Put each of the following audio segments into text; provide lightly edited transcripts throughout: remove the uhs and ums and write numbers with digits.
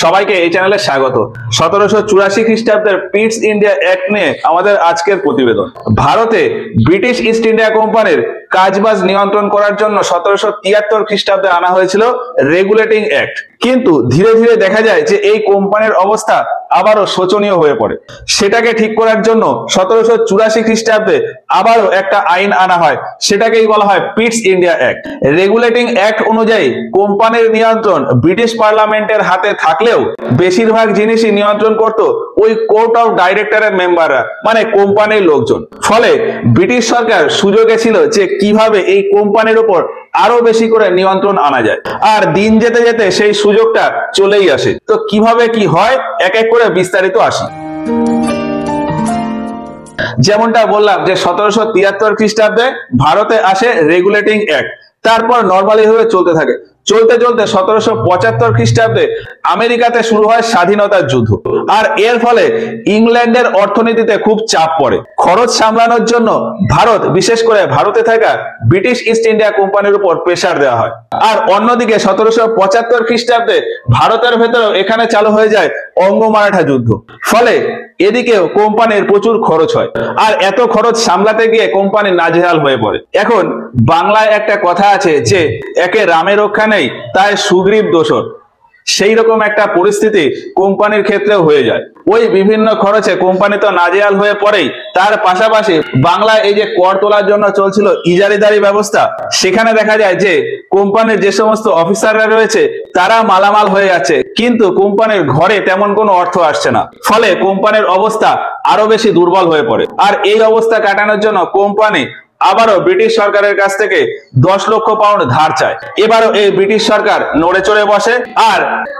সবাইকে এই চ্যানেলে স্বাগত। 1784 খ্রিস্টাব্দের পিটস ইন্ডিয়া অ্যাক্ট নিয়ে আমাদের আজকের প্রতিবেদন। ভারতে ব্রিটিশ ইস্ট ইন্ডিয়া কোম্পানির কাজবাজ নিয়ন্ত্রণ করার জন্য 1773 খ্রিস্টাব্দে আনা হয়েছিল রেগুলেটিং অ্যাক্ট, কিন্তু ধীরে ধীরে দেখা যায় যে এই কোম্পানির অবস্থা আবারও শোচনীয় হয়ে পড়ে। সেটাকে ঠিক করার জন্য 1784 খ্রিস্টাব্দে আবারও একটা আইন আনা হয়, সেটাকেই বলা হয় পিটস ইন্ডিয়া অ্যাক্ট। রেগুলেটিং অ্যাক্ট অনুযায়ী কোম্পানির নিয়ন্ত্রণ ব্রিটিশ পার্লামেন্টের হাতে থাকলেও বেশিরভাগ জিনিসই নিয়ন্ত্রণ করত ওই কোর্ট অফ ডাইরেক্টরের মেম্বাররা, মানে কোম্পানির লোকজন। ফলে ব্রিটিশ সরকার সুযোগে ছিল যে কিভাবে এই কোম্পানির উপর আরো বেশি করে নিয়ন্ত্রণ আনা যায়। আর দিন যেতে যেতে সেই সুযোগটা চলেই আসে। তো কিভাবে কি হয় এক এক করে বিস্তারিত আসি। যেমনটা বললাম যে 1773 খ্রিস্টাব্দে ভারতে আসে রেগুলেটিং অ্যাক্ট, তারপর নর্মালি ভাবে চলতে থাকে। চলতে চলতে 1775 খ্রিস্টাব্দে আমেরিকাতে শুরু হয় স্বাধীনতার যুদ্ধ। আর এর ফলে ইংল্যান্ডের অর্থনীতিতে খুব চাপ পড়ে। খরচ সামলানোর জন্য ভারত, বিশেষ করে ভারতে থাকা ব্রিটিশ ইস্ট ইন্ডিয়া কোম্পানির উপর প্রেসার দেওয়া হয়। আর অন্যদিকে 1775 খ্রিস্টাব্দে ভারতের ভেতরেও এখানে চালু হয়ে যায় অঙ্গ মারাঠা যুদ্ধ। ফলে এদিকেও কোম্পানির প্রচুর খরচ হয়, আর এত খরচ সামলাতে গিয়ে কোম্পানি নাজেহাল হয়ে পড়ে। এখন বাংলায় একটা কথা আছে যে একে রামে রক্ষা নেই তাই সুগ্রীব দোষর। সেই রকম একটা পরিস্থিতি কোম্পানির ক্ষেত্রেও হয়ে যায়। ওই বিভিন্ন খরচে কোম্পানি তো নাজেহাল হয়ে পড়েই, তার পাশাপাশি বাংলায় এই যে কর তোলার জন্য চলছিল ইজারিদারি ব্যবস্থা, সেখানে দেখা যায় যে কোম্পানির যে সমস্ত অফিসাররা রয়েছে তারা মালামাল হয়ে যাচ্ছে, কিন্তু কোম্পানির ঘরে তেমন কোনো অর্থ আসছে না। ফলে কোম্পানির অবস্থা আরো বেশি দুর্বল হয়ে পড়ে। আর এই অবস্থা কাটানোর জন্য কোম্পানি আবারও ব্রিটিশ সরকারের কাছ থেকে 10 লক্ষ পাউন্ড ধার চায়। এবারও এই ব্রিটিশ সরকার নড়ে চড়ে বসে, আর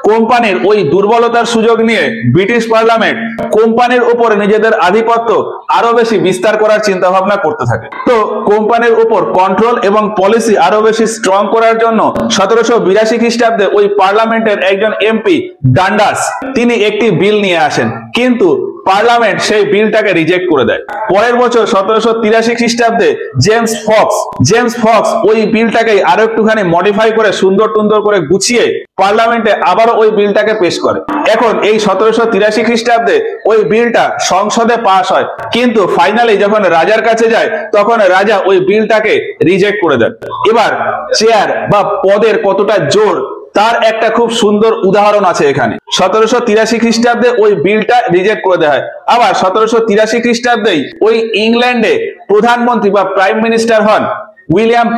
কোম্পানির ওই দুর্বলতার সুযোগ নিয়ে ব্রিটিশ পার্লামেন্ট কোম্পানির উপর নিজেদের আধিপত্য আরো বেশি বিস্তার করার চিন্তা ভাবনা করতে থাকে। তো কোম্পানির উপর কন্ট্রোল এবং পলিসি আরো বেশি স্ট্রং করার জন্য 1782 খ্রিস্টাব্দে ওই পার্লামেন্টের একজন এমপি ডান্ডাস, তিনি একটি বিল নিয়ে আসেন, কিন্তু পার্লামেন্ট সেই বিলটাকে রিজেক্ট করে দেয়। পরের বছর 1783 খ্রিস্টাব্দে জেমস ফক্স ওই বিলটাকে আরো একটুখানি মডিফাই করে সুন্দর করে গুছিয়ে পার্লামেন্টে আবারও ওই বিলটাকে পেশ করে। এখন এই 1783 খ্রিস্টাব্দে ওই বিলটা সংসদে পাস হয়, কিন্তু ফাইনালি যখন রাজার কাছে যায় তখন রাজা ওই বিলটাকে রিজেক্ট করে দেন। এবার চেয়ার বা পদের কতটা জোর তার একটা খুব সুন্দর উদাহরণ আছে এখানে। 1783 খ্রিস্টাব্দে ওই বিলটা রিজেক্ট করে দেওয়া হয়। আবার 1783 খ্রিস্টাব্দেই ওই ইংল্যান্ডে প্রধানমন্ত্রী বা প্রাইম মিনিস্টার হন উইলিয়াম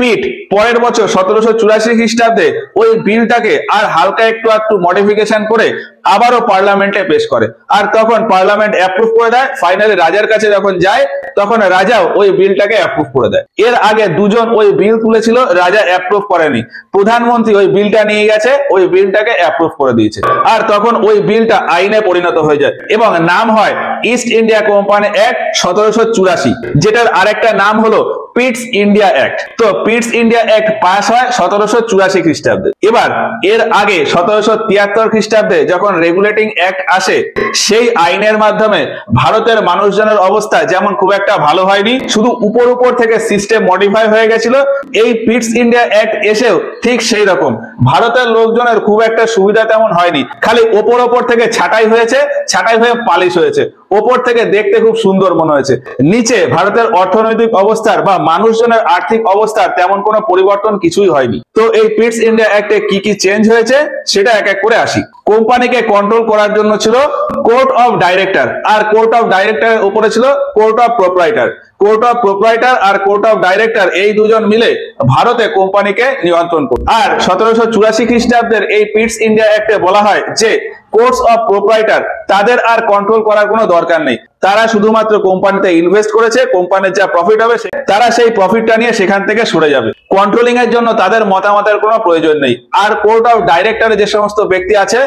পিট পরের বছর 1784 খ্রিস্টাব্দে ওই বিলটাকে আর হালকা একটু মডিফিকেশন করে আবারও পার্লামেন্টে পেশ করে, আর তখন পার্লামেন্ট অ্যাপ্রুভ করে দেয়। ফাইনালি রাজার কাছে যখন যায় তখন রাজাও ওই বিলটাকে অ্যাপ্রুভ করে দেয়। এর আগে দুজন ওই বিল তুলেছিল, রাজা অ্যাপ্রুভ করেনি, প্রধানমন্ত্রী ওই বিলটা নিয়ে গেছে, ওই বিলটাকে অ্যাপ্রুভ করে দিয়েছে। আর তখন ওই বিলটা আইনে পরিণত হয়ে যায় এবং নাম হয় ইস্ট ইন্ডিয়া কোম্পানি অ্যাক্ট 1784, যেটার আরেকটা নাম হলো পিটস ইন্ডিয়া অ্যাক্ট। তো পিটস ইন্ডিয়া অ্যাক্ট পাস হয় 1784 খ্রিস্টাব্দে। এবার এর আগে 1773 খ্রিস্টাব্দে যখন রেগুলেটিং অ্যাক্ট আসে, সেই আইনের মাধ্যমে ভারতের মানুষজনের অবস্থা যেমন খুব একটা ভালো হয়নি, শুধু উপর থেকে সিস্টেম মডিফাই হয়ে গেছিল। এই পিটস ইন্ডিয়া অ্যাক্ট এসেও ঠিক সেই রকম ভারতের লোকজনের খুব একটা সুবিধা তেমন হয়নি। খালি ওপর থেকে ছাঁটাই হয়ে পালিশ হয়েছে। ওপর থেকে দেখতে খুব সুন্দর মনে হয়েছে, নিচে ভারতের অর্থনৈতিক অবস্থার বা মানুষজনের আর্থিক অবস্থার তেমন কোনো পরিবর্তন কিছুই হয়নি। তো এই পিটস ইন্ডিয়া অ্যাক্টে কি কি চেঞ্জ হয়েছে সেটা এক এক করে আসি। কোম্পানিকে কন্ট্রোল করার জন্য ছিল কোর্ট অফ ডাইরেক্টর, আর কোর্ট অফ ডাইরেক্টরের উপরে ছিল court of proprietor. Court of proprietor আর কোর্ট অফ ডাইরেক্টর এই দুজন মিলে ভারতে কোম্পানিকে নিয়ন্ত্রণ করে। আর 1784 খ্রিস্টাব্দের এই পিটস ইন্ডিয়া অ্যাক্টে বলা হয় যে কোর্টস অফ প্রোপ্রাইটার তাদের আর কন্ট্রোল করার কোনো দরকার নেই, তারা শুধুমাত্র কোম্পানিতে ইনভেস্ট করেছে, কোম্পানির যা প্রফিট হবে তারা সেই প্রফিটটা নিয়ে সেখান থেকে সরে যাবে। কন্ট্রোলিং এর জন্য তাদের মতামতের কোনো প্রয়োজন নেই। আর কোর্ট অফ ডাইরেক্টরে যে সমস্ত ব্যক্তি আছে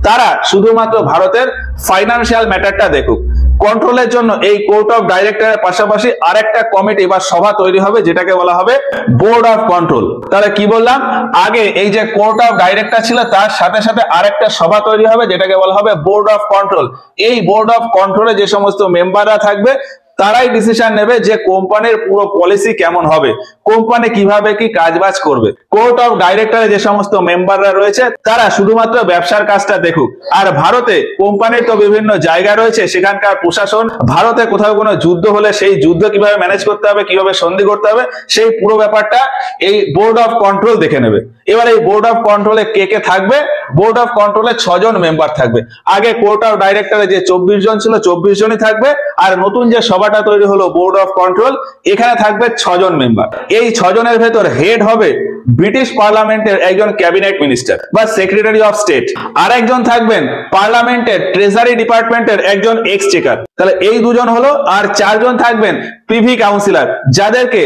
তারা শুধুমাত্র ভারতের ফাইন্যান্সিয়াল ম্যাটারটা দেখুক। কন্ট্রোলের জন্য এই কোর্ট অফ ডাইরেক্টরের পাশাপাশি আরেকটা কমিটি বা সভা তৈরি হবে, যেটাকে বলা হবে বোর্ড অফ কন্ট্রোল। তাহলে কি বললাম, আগে এই যে কোর্ট অফ ডাইরেক্টর ছিল তার সাথে সাথে আরেকটা সভা তৈরি হবে যেটাকে বলা হবে বোর্ড অফ কন্ট্রোল। এই বোর্ড অফ কন্ট্রোলে যে সমস্ত মেম্বাররা থাকবে তারাই ডিসিশন নেবে যে কোম্পানির পুরো পলিসি কেমন হবে, কোম্পানি কিভাবে কি কাজবাজ করবে। কোর্ট অফ ডাইরেক্টরে যে সমস্ত মেম্বাররা রয়েছে তারা শুধুমাত্র ব্যবসার কাজটা দেখুক। আর ভারতে কোম্পানির তো বিভিন্ন জায়গা রয়েছে, সেখানকার প্রশাসন, ভারতে কোথাও কোনো যুদ্ধ হলে সেই যুদ্ধ কিভাবে ম্যানেজ করতে হবে, কিভাবে সন্ধি করতে হবে, সেই পুরো ব্যাপারটা এই বোর্ড অফ কন্ট্রোল দেখে নেবে। এবার এই বোর্ড অফ কন্ট্রোলে কে কে থাকবে? বোর্ড অফ কন্ট্রোলে 6 জন মেম্বার থাকবে। আগে কোর্ট অফ ডাইরেক্টরে যে 24 জন ছিল 24 জনই থাকবে, আর নতুন যে সভাটা তৈরি হলো বোর্ড অফ কন্ট্রোল, এখানে থাকবে 6 জন মেম্বার। এই 6 জনের ভেতর হেড হবে ব্রিটিশ পার্লামেন্টের একজন ক্যাবিনেট মিনিস্টার বা সেক্রেটারি অফ স্টেট, আর একজন থাকবেন পার্লামেন্টের ট্রেজারি ডিপার্টমেন্টের একজন এক্সচেকার। তাহলে এই দুজন হলো, আর 4 জন থাকবেন প্রিভি কাউন্সিলর, যাদেরকে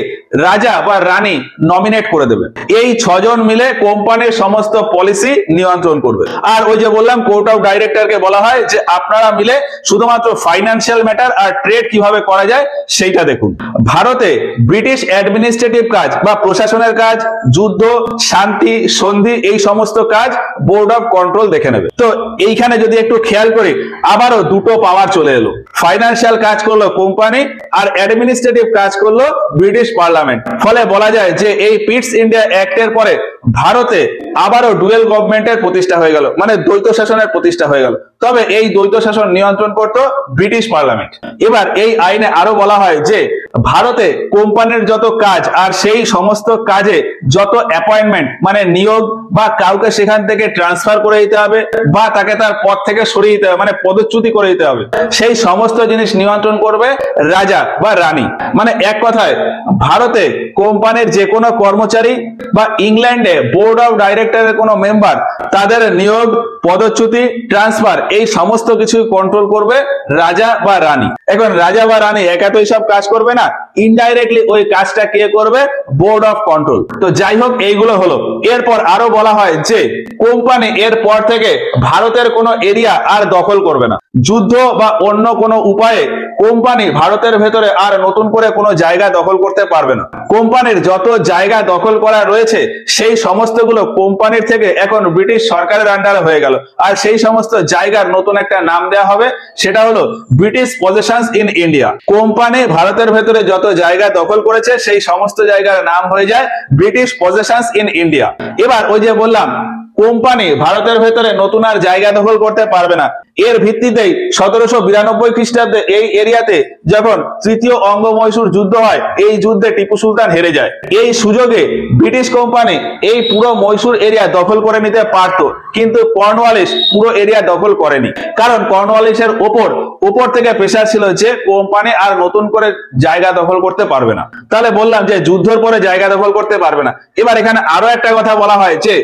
রাজা বা রানী নমিনেট করে দেবে। এই 6 জন মিলে কোম্পানির সমস্ত পলিসি নিয়ন্ত্রণ করবে। আর ওই যে বললাম কোর্ট অফ ডাইরেক্টরকে বলা হয় যে আপনারা মিলে শুধুমাত্র ফাইন্যান্সিয়াল ম্যাটার আর ট্রেড কিভাবে করা যায় সেইটা দেখুন। ভারতে ব্রিটিশ অ্যাডমিনিস্ট্রেটিভ কাজ বা প্রশাসনের কাজ, যুদ্ধ, শান্তি, সন্ধি, এই সমস্ত কাজ বোর্ড অফ কন্ট্রোল দেখে নেবে। তো এইখানে যদি একটু খেয়াল করি, আবারও দুটো পাওয়ার চলে এলো। ফাইন্যান্সিয়াল কাজ করলো কোম্পানি, আর অ্যাডমিনিস্ট্রেটিভ কাজ করলো ব্রিটিশ পার্লামেন্ট। ফলে বলা যায় যে এই পিটস ইন্ডিয়া অ্যাক্টের পরে ভারতে আবারও ডুয়েল গভর্নমেন্টের প্রতিষ্ঠা হয়ে গেল, মানে দ্বৈত শাসনের প্রতিষ্ঠা হয়ে গেল। তবে এই দ্বৈত শাসন নিয়ন্ত্রণ করতো ব্রিটিশ পার্লামেন্ট। এবার এই আইনে আরো বলা হয় যে ভারতে কোম্পানির যত কাজ আর সেই সমস্ত কাজে যত অ্যাপয়েন্টমেন্ট মানে নিয়োগ বা কাউকে সেখান থেকে ট্রান্সফার করে দিতে হবে বা তাকে তার পদ থেকে সরিয়ে দিতে হবে, মানে পদচ্যুতি করে দিতে হবে, সেই সমস্ত জিনিস নিয়ন্ত্রণ করবে রাজা বা রানী। মানে এক কথায় ভারতে কোম্পানির যে কোনো কর্মচারী বা ইংল্যান্ডে বোর্ড অফ ডাইরেক্টরের কোনো মেম্বার, তাদের নিয়োগ, পদচ্যুতি, ট্রান্সফার, এই সমস্ত কিছু কন্ট্রোল করবে রাজা বা রানী। এখন রাজা বা রানী একা তো সব কাজ করবে না, ইনডাইরেক্টলি ওই কাজটা কে করবে? Board of control. তো যাই হোক, এইগুলো হলো। এরপর আরো বলা হয় যে কোম্পানি এর পর থেকে ভারতের কোনো এরিয়া আর দখল করবে না। যুদ্ধ বা অন্য কোনো উপায়ে কোম্পানি ভারতের ভেতরে আর নতুন করে কোনো জায়গা দখল করতে পারবে না। কোম্পানির যত জায়গা দখল করা রয়েছে সেই সমস্তগুলো কোম্পানির থেকে এখন ব্রিটিশ সরকারের আন্ডারে হয়ে গেল, আর সেই সমস্ত জায়গার নতুন একটা নাম দেওয়া হবে, সেটা হলো ব্রিটিশ পজেশনস ইন ইন্ডিয়া। কোম্পানি ভারতের ভেতরে যত জায়গা দখল করেছে সেই সমস্ত জায়গার নাম হয়ে যায় ব্রিটিশ পজেশনস ইন ইন্ডিয়া। এবার ওই যে বললাম কোম্পানি ভারতের ভেতরে নতুন আর জায়গা দখল করতে পারবে না, এর ভিত্তিতেই 1792 খ্রিস্টাব্দে এই এরিয়াতে যখন তৃতীয় অঙ্গ মহীশূর যুদ্ধ হয়, এই যুদ্ধে টিপু সুলতান হেরে যায়। এই সুযোগে ব্রিটিশ কোম্পানি এই পুরো মহীশূর এরিয়া দখল করে নিতে পারত, কিন্তু কর্নওয়ালিস পুরো এরিয়া দখল করেনি, কারণ কর্নওয়ালিসের উপর থেকে প্রেসার ছিল যে কোম্পানি আর নতুন করে জায়গা দখল করতে পারবে না। তাহলে বললাম যে যুদ্ধের পরে জায়গা দখল করতে পারবে না। এবার এখানে আরো একটা কথা বলা হয় যে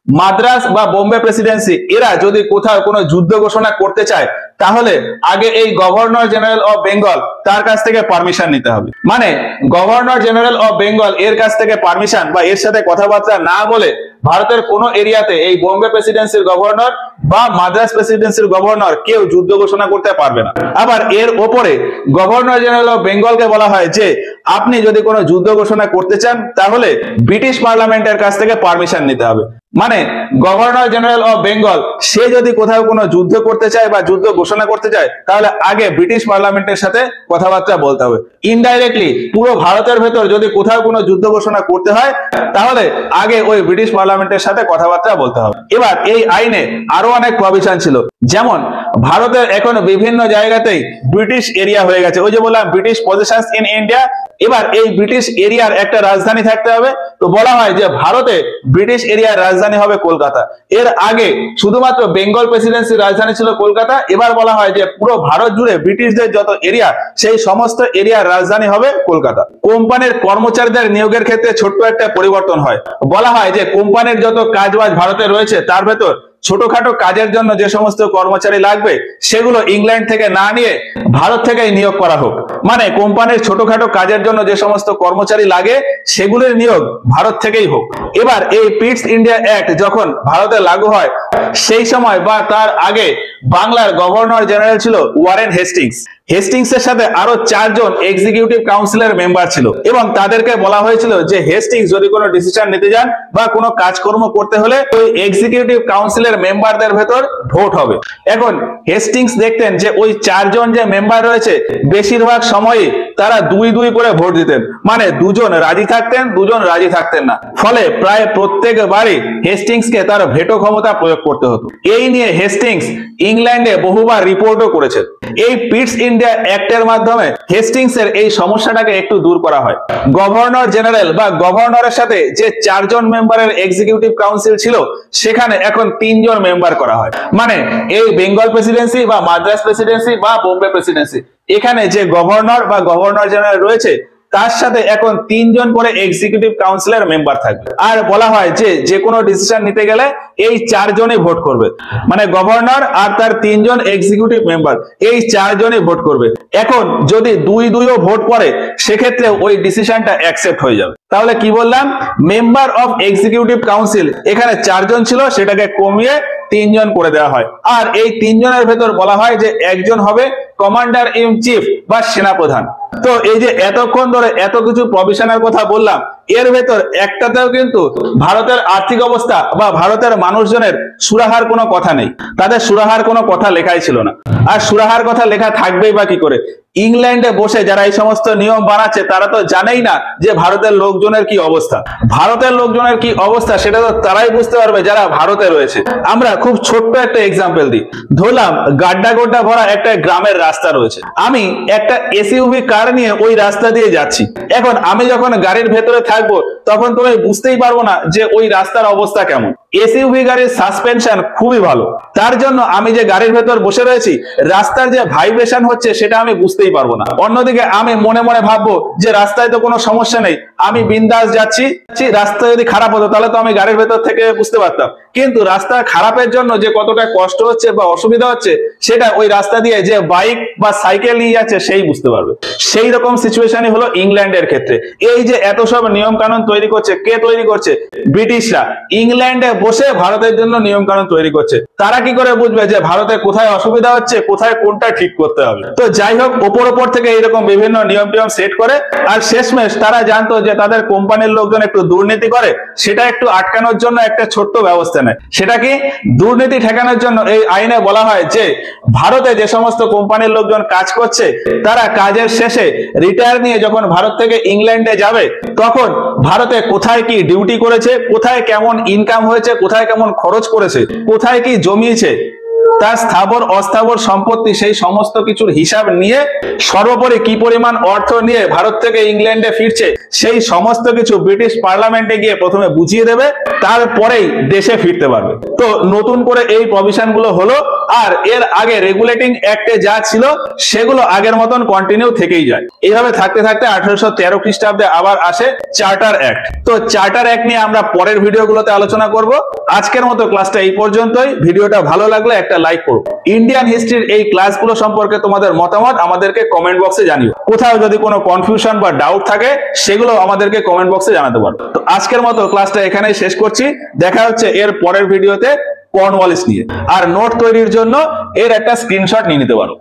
মাদ্রাস বা বোম্বে প্রেসিডেন্সি এরা যদি কোথাও কোনো যুদ্ধ ঘোষণা করতে চায়, তাহলে আগে এই গভর্নর জেনারেল অফ বেঙ্গল তার কাছ থেকে পারমিশন নিতে হবে। মানে গভর্নর জেনারেল অফ বেঙ্গল এর কাছ থেকে পারমিশন বা এর সাথে কথাবার্তা না বলে ভারতের কোনো এরিয়াতে এই বোম্বে প্রেসিডেন্সির গভর্নর বা মাদ্রাস প্রেসিডেন্সির গভর্নর কেউ যুদ্ধ ঘোষণা করতে পারবে না। আবার এর ওপরে গভর্নর জেনারেল অফ বেঙ্গলকে বলা হয় যে আপনি যদি কোনো যুদ্ধ ঘোষণা করতে চান তাহলে ব্রিটিশ পার্লামেন্টের কাছ থেকে পারমিশন নিতে হবে। মানে গভর্নর জেনারেল অফ বেঙ্গল সে যদি কোথাও কোনো যুদ্ধ করতে চায় বা যুদ্ধ ঘোষণা করতে চায়, তাহলে আগে ব্রিটিশ পার্লামেন্টের সাথে কথাবার্তা বলতে হবে। ইনডাইরেক্টলি পুরো ভারতের ভেতর যদি কোথাও কোনো যুদ্ধ ঘোষণা করতে হয়, তাহলে আগে ওই ব্রিটিশ পার্লামেন্টের সাথে কথাবার্তা বলতে হবে। এবার এই আইনে আরো অনেক প্রভিশন ছিল, যেমন ভারতের এখন বিভিন্ন জায়গাতেই ব্রিটিশ এরিয়া হয়ে গেছে। ওই যে বললাম ব্রিটিশ পজিশনস ইন ইন্ডিয়া। এবার এই ব্রিটিশ এরিয়ার একটা রাজধানী থাকতে হবে। তো বলা হয় যে ভারতে ব্রিটিশ এরিয়ার রাজধানী হবে কলকাতা। এর আগে শুধুমাত্র বেঙ্গল প্রেসিডেন্সির রাজধানী ছিল কলকাতা। এবার বলা হয় যে পুরো ভারত জুড়ে ব্রিটিশদের যত এরিয়া সেই সমস্ত এরিয়ার রাজধানী হবে কলকাতা। কোম্পানির কর্মচারীদের নিয়োগের ক্ষেত্রে ছোট্ট একটা পরিবর্তন হয়। বলা হয় যে কোম্পানির যত কাজবাজ ভারতে রয়েছে তার ভেতর ছোটখাটো কাজের জন্য যে সমস্ত কর্মচারী লাগবে সেগুলো ইংল্যান্ড থেকে না নিয়ে ভারত থেকেই নিয়োগ করা হোক। মানে কোম্পানির ছোটখাটো কাজের জন্য যে সমস্ত কর্মচারী লাগে সেগুলোর নিয়োগ ভারত থেকেই হোক। এবার এই পিটস ইন্ডিয়া অ্যাক্ট যখন ভারতে লাগু হয় সেই সময় বা তার আগে বাংলার গভর্নর জেনারেল ছিল ওয়ারেন হেস্টিংস। হেস্টিংস এর সাথে আরো 4 জন এক্সিকিউটিভ কাউন্সিলের মেম্বার ছিল এবং তাদেরকে বলা হয়েছিল যে হেস্টিংস যদি কোনো ডিসিশন নিতে যান বা কোনো কাজকর্ম করতে হলে ওই এক্সিকিউটিভ কাউন্সিলের মেম্বারদের ভেতর ভোট হবে। এখন হেস্টিংস দেখতেন যে ওই 4 জন যে মেম্বার রয়েছে বেশিরভাগ সময়ই তারা 2-2 করে ভোট দিতেন, মানে 2 জন রাজি থাকতেন 2 জন রাজি থাকতেন না, ফলে প্রায় প্রত্যেকবারই হেস্টিংসকে তার ভেটো ক্ষমতা প্রয়োগ করতে হতো। এই নিয়ে হেস্টিংস ইংল্যান্ডে বহুবার রিপোর্টও করেছে। এই পিটস ইন্ডিয়া অ্যাক্টের মাধ্যমে হেস্টিংস এর এই সমস্যাটাকে একটু দূর করা হয়। গভর্নর জেনারেল বা গভর্নরের সাথে যে 4 জন মেম্বারের এক্সিকিউটিভ কাউন্সিল ছিল সেখানে এখন 3 জন মেম্বার করা হয়। মানে এই বেঙ্গল প্রেসিডেন্সি বা মাদ্রাস প্রেসিডেন্সি বা বোম্বে প্রেসিডেন্সি, এখানে যে গভর্নর বা গভর্নর জেনারেল রয়েছে তার সাথে এখন 3 জন করে এক্সিকিউটিভ কাউন্সিলের মেম্বার থাকবে। আর বলা হয় যে যে কোনো ডিসিশন নিতে গেলে এই 4 জনই ভোট করবে, মানে গভর্নর আর তার 3 জন এক্সিকিউটিভ মেম্বার এই 4 জনই ভোট করবে। এখন যদি 2-2ও ভোট পড়ে সেক্ষেত্রে ওই ডিসিশনটা অ্যাকসেপ্ট হয়ে যাবে। তাহলে কি বললাম, মেম্বার অফ এক্সিকিউটিভ কাউন্সিল এখানে 4 জন ছিল, সেটাকে কমিয়ে 3 জন করে দেওয়া হয়। আর এই 3 জনের ভেতর বলা হয় যে একজন হবে কমান্ডার ইন চিফ বা সেনাপ্রধান। তো এই যে এতক্ষণ ধরে এত কিছু প্রভিশনের কথা বললাম, এর ভেতর একটাতেও কিন্তু ভারতের আর্থিক অবস্থা বা ভারতের মানুষজনের সুরাহার কোনো কথা নেই। তাদের সুরাহার কোনো কথা লেখাই ছিল না। আর সুরাহার কথা লেখা থাকবেই বা কি করে? ইংল্যান্ডে বসে যারা এই সমস্ত নিয়ম বানাচ্ছে তারা তো জানেই না যে ভারতের লোকজনের কি অবস্থা। ভারতের লোকজনের কি অবস্থা সেটা তো তারাই বুঝতে পারবে যারা ভারতে রয়েছে। আমরা খুব ছোট্ট একটা এক্সাম্পল দিই। ধরলাম গাড্ডা গোড্ডা ভরা একটা গ্রামের রাস্তা রয়েছে, আমি একটা এসইউভি কার নিয়ে ওই রাস্তা দিয়ে যাচ্ছি। এখন আমি যখন গাড়ির ভেতরে থাকবো তখন তুমি বুঝতেই পারবো না যে ওই রাস্তার অবস্থা কেমন। এসইউভি গাড়ির সাসপেনশন খুবই ভালো, তার জন্য আমি যে গাড়ির ভেতর বসে রয়েছি রাস্তার যে ভাইব্রেশন হচ্ছে সেটা আমি বুঝতেই পারবো না। অন্যদিকে আমি মনে মনে ভাববো যে রাস্তায় তো কোনো সমস্যা নেই, আমি বিন্দাস যাচ্ছি, রাস্তা যদি খারাপ হতো তাহলে তো আমি গাড়ির ভেতর থেকে বুঝতে পারতাম। কিন্তু রাস্তা খারাপের জন্য যে কতটা কষ্ট হচ্ছে বা অসুবিধা হচ্ছে সেটা ওই রাস্তা দিয়ে যে বাইক বা সাইকেল নিয়ে যাচ্ছে সেই বুঝতে পারবে। সেই রকম সিচুয়েশনই হলো ইংল্যান্ডের ক্ষেত্রে। এই যে এত সব নিয়ম কানুন তৈরি করছে, কে তৈরি করছে? ব্রিটিশরা। ইংল্যান্ডে বসে ভারতের জন্য নিয়ম কানুন তৈরি করছে। তারা কি করে বুঝবে যে ভারতে কোথায় অসুবিধা হচ্ছে, কোথায় কোনটা ঠিক করতে হবে? তো যাই হোক, ওপর থেকে এরকম বিভিন্ন নিয়ম টিয়ম সেট করে, আর শেষমেশ তারা জানতো যে তাদের কোম্পানির লোকজন একটু দুর্নীতি করে, সেটা একটু আটকানোর জন্য একটা ছোট্ট ব্যবস্থা নেয়। সেটা কি? দুর্নীতি ঠেকানোর জন্য এই আইনে বলা হয় যে ভারতে যে সমস্ত কোম্পানির লোকজন কাজ করছে তারা কাজের শেষে রিটায়ার নিয়ে যখন ভারত থেকে ইংল্যান্ডে যাবে তখন ভারতে কোথায় কি ডিউটি করেছে, কোথায় কেমন ইনকাম হয়েছে, কোথায় কেমন খরচ করেছে, কোথায় কি জমিয়েছে, তার স্থাবর অস্থাবর সম্পত্তি, সেই সমস্ত কিছুর হিসাব নিয়ে সর্বোপরি কি পরিমাণ অর্থ নিয়ে ভারত থেকে ইংল্যান্ডে ফিরছে সেই সমস্ত কিছু ব্রিটিশ পার্লামেন্টে গিয়ে প্রথমে বুঝিয়ে দেবে, তারপরেই দেশে ফিরতে পারবে। তো নতুন করে এই প্রভিশন গুলো হলো, আর এর আগে রেগুলেটিং অ্যাক্টে যা ছিল সেগুলো আগের মতন কন্টিনিউ থেকেই যায়। এইভাবে থাকতে থাকতে 1813 খ্রিস্টাব্দে আবার আসে চার্টার অ্যাক্ট। তো চার্টার অ্যাক্ট নিয়ে আমরা পরের ভিডিওগুলোতে আলোচনা করব। আজকের মতো ক্লাসটা এই পর্যন্তই। ভিডিওটা ভালো লাগলে একটা লাইক করো। ইন্ডিয়ান হিস্ট্রির এই ক্লাসগুলো সম্পর্কে তোমাদের মতামত আমাদেরকে কমেন্ট বক্সে জানিও। কোথাও যদি কোনো কনফিউশন বা ডাউট থাকে সেগুলো আমাদেরকে কমেন্ট বক্সে জানাতে পারো। তো আজকের মতো ক্লাসটা এখানেই শেষ করছি। দেখা হচ্ছে এর পরের ভিডিওতে কর্নওয়ালিস নিয়ে। আর নোট তৈরির জন্য এর একটা স্ক্রিনশট নিয়ে নিতে পারো।